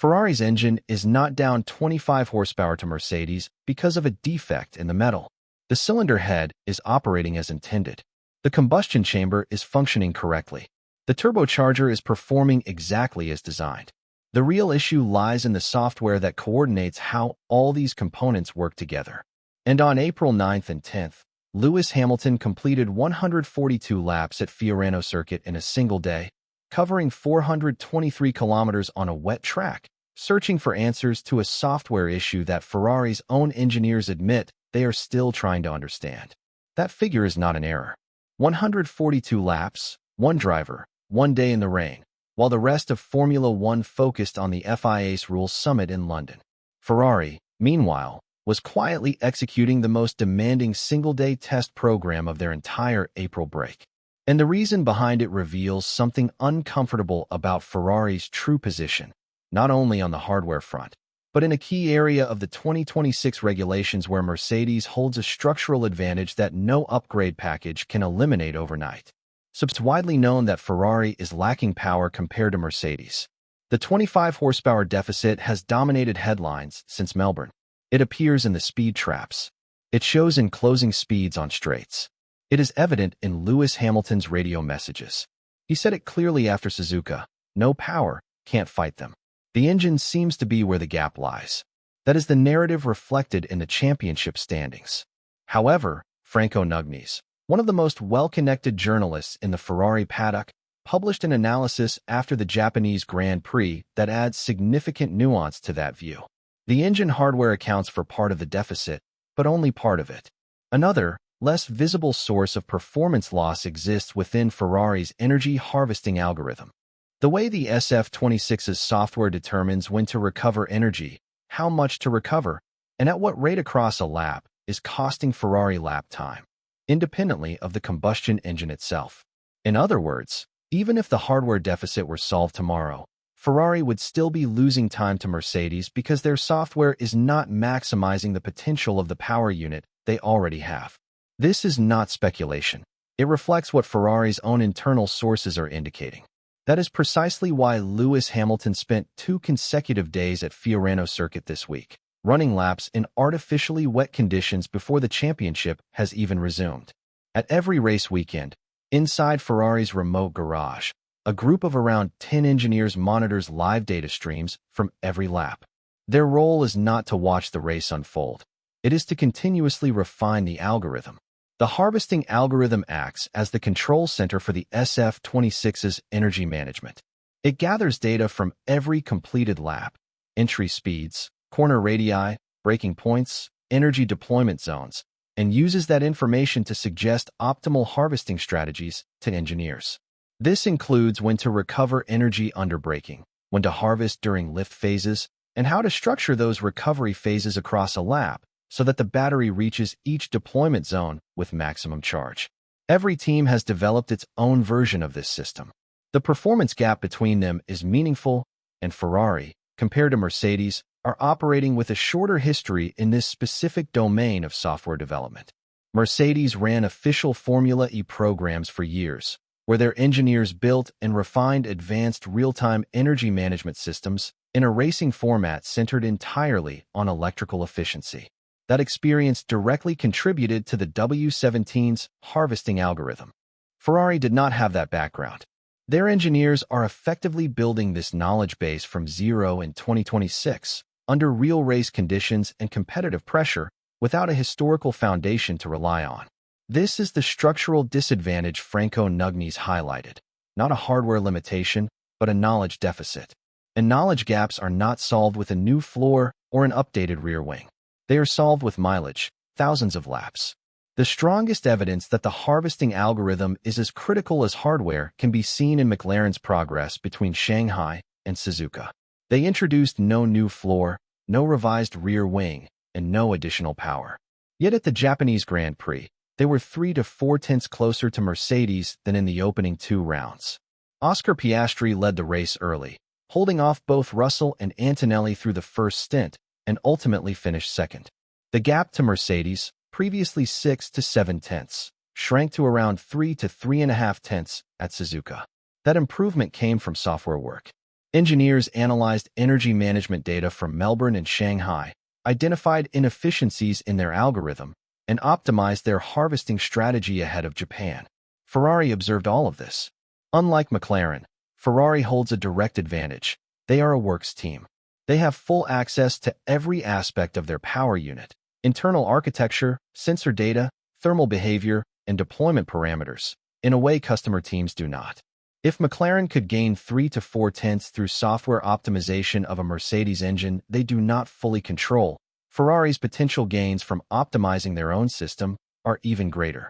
Ferrari's engine is not down 25 horsepower to Mercedes because of a defect in the metal. The cylinder head is operating as intended. The combustion chamber is functioning correctly. The turbocharger is performing exactly as designed. The real issue lies in the software that coordinates how all these components work together. And on April 9th and 10th, Lewis Hamilton completed 142 laps at Fiorano circuit in a single day, covering 423 kilometers on a wet track, searching for answers to a software issue that Ferrari's own engineers admit they are still trying to understand. That figure is not an error. 142 laps, one driver, one day in the rain, while the rest of Formula One focused on the FIA's Rules Summit in London. Ferrari, meanwhile, was quietly executing the most demanding single-day test program of their entire April break. And the reason behind it reveals something uncomfortable about Ferrari's true position, not only on the hardware front, but in a key area of the 2026 regulations where Mercedes holds a structural advantage that no upgrade package can eliminate overnight. So it's widely known that Ferrari is lacking power compared to Mercedes. The 25 horsepower deficit has dominated headlines since Melbourne. It appears in the speed traps. It shows in closing speeds on straights. It is evident in Lewis Hamilton's radio messages. He said it clearly after Suzuka, "No power, can't fight them." The engine seems to be where the gap lies. That is the narrative reflected in the championship standings. However, Franco Nugnes, one of the most well-connected journalists in the Ferrari paddock, published an analysis after the Japanese Grand Prix that adds significant nuance to that view. The engine hardware accounts for part of the deficit, but only part of it. Another, less visible source of performance loss exists within Ferrari's energy harvesting algorithm. The way the SF26's software determines when to recover energy, how much to recover, and at what rate across a lap is costing Ferrari lap time, independently of the combustion engine itself. In other words, even if the hardware deficit were solved tomorrow, Ferrari would still be losing time to Mercedes because their software is not maximizing the potential of the power unit they already have. This is not speculation. It reflects what Ferrari's own internal sources are indicating. That is precisely why Lewis Hamilton spent 2 consecutive days at Fiorano circuit this week, running laps in artificially wet conditions before the championship has even resumed. At every race weekend, inside Ferrari's remote garage, a group of around 10 engineers monitors live data streams from every lap. Their role is not to watch the race unfold. It is to continuously refine the algorithm. The harvesting algorithm acts as the control center for the SF26's energy management. It gathers data from every completed lap, entry speeds, corner radii, braking points, energy deployment zones, and uses that information to suggest optimal harvesting strategies to engineers. This includes when to recover energy under braking, when to harvest during lift phases, and how to structure those recovery phases across a lap so that the battery reaches each deployment zone with maximum charge. Every team has developed its own version of this system. The performance gap between them is meaningful, and Ferrari, compared to Mercedes, are operating with a shorter history in this specific domain of software development. Mercedes ran official Formula E programs for years, where their engineers built and refined advanced real-time energy management systems in a racing format centered entirely on electrical efficiency. That experience directly contributed to the W17's harvesting algorithm. Ferrari did not have that background. Their engineers are effectively building this knowledge base from zero in 2026, under real race conditions and competitive pressure, without a historical foundation to rely on. This is the structural disadvantage Franco Nugnes highlighted, not a hardware limitation, but a knowledge deficit. And knowledge gaps are not solved with a new floor or an updated rear wing. They are solved with mileage, thousands of laps. The strongest evidence that the harvesting algorithm is as critical as hardware can be seen in McLaren's progress between Shanghai and Suzuka. They introduced no new floor, no revised rear wing, and no additional power. Yet at the Japanese Grand Prix, they were 3 to 4 tenths closer to Mercedes than in the opening 2 rounds. Oscar Piastri led the race early, holding off both Russell and Antonelli through the first stint, and ultimately finished second. The gap to Mercedes, previously 6 to 7 tenths, shrank to around 3 to 3.5 tenths at Suzuka. That improvement came from software work. Engineers analyzed energy management data from Melbourne and Shanghai, identified inefficiencies in their algorithm, and optimized their harvesting strategy ahead of Japan. Ferrari observed all of this. Unlike McLaren, Ferrari holds a direct advantage. They are a works team. They have full access to every aspect of their power unit: internal architecture, sensor data, thermal behavior, and deployment parameters, in a way customer teams do not. If McLaren could gain 3 to 4 tenths through software optimization of a Mercedes engine they do not fully control, Ferrari's potential gains from optimizing their own system are even greater.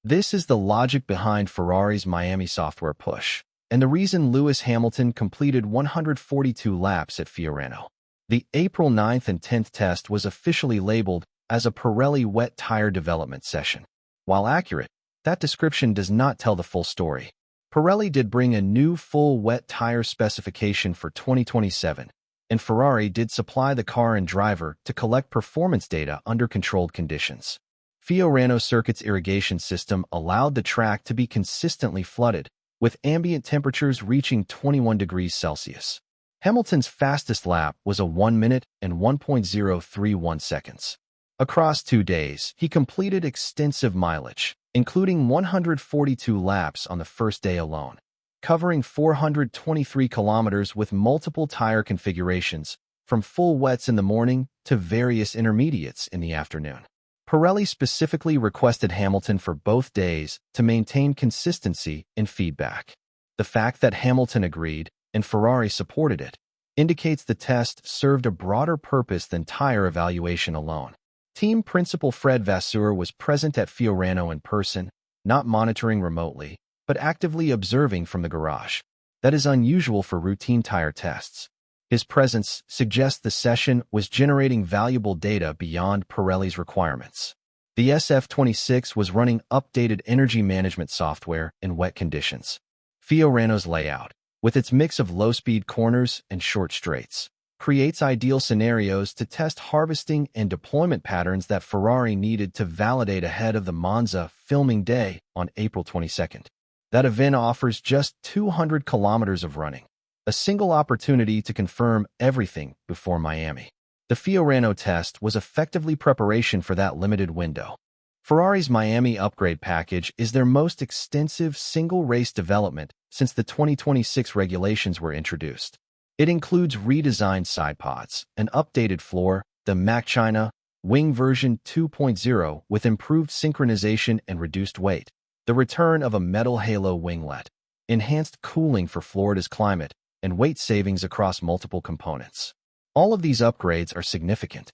This is the logic behind Ferrari's Miami software push, and the reason Lewis Hamilton completed 142 laps at Fiorano. The April 9th and 10th test was officially labeled as a Pirelli wet tire development session. While accurate, that description does not tell the full story. Pirelli did bring a new full wet tire specification for 2027, and Ferrari did supply the car and driver to collect performance data under controlled conditions. Fiorano Circuit's irrigation system allowed the track to be consistently flooded, with ambient temperatures reaching 21 degrees Celsius. Hamilton's fastest lap was a 1 minute and 1.031 seconds. Across 2 days, he completed extensive mileage, including 142 laps on the first day alone, covering 423 kilometers with multiple tire configurations, from full wets in the morning to various intermediates in the afternoon. Pirelli specifically requested Hamilton for both days to maintain consistency in feedback. The fact that Hamilton agreed and Ferrari supported it indicates the test served a broader purpose than tire evaluation alone. Team principal Fred Vasseur was present at Fiorano in person, not monitoring remotely, but actively observing from the garage. That is unusual for routine tire tests. His presence suggests the session was generating valuable data beyond Pirelli's requirements. The SF26 was running updated energy management software in wet conditions. Fiorano's layout, with its mix of low-speed corners and short straights, creates ideal scenarios to test harvesting and deployment patterns that Ferrari needed to validate ahead of the Monza filming day on April 22nd. That event offers just 200 kilometers of running, a single opportunity to confirm everything before Miami. The Fiorano test was effectively preparation for that limited window. Ferrari's Miami upgrade package is their most extensive single-race development since the 2026 regulations were introduced. It includes redesigned side pods, an updated floor, the Mach-China wing version 2.0 with improved synchronization and reduced weight, the return of a metal halo winglet, enhanced cooling for Florida's climate, and weight savings across multiple components. All of these upgrades are significant,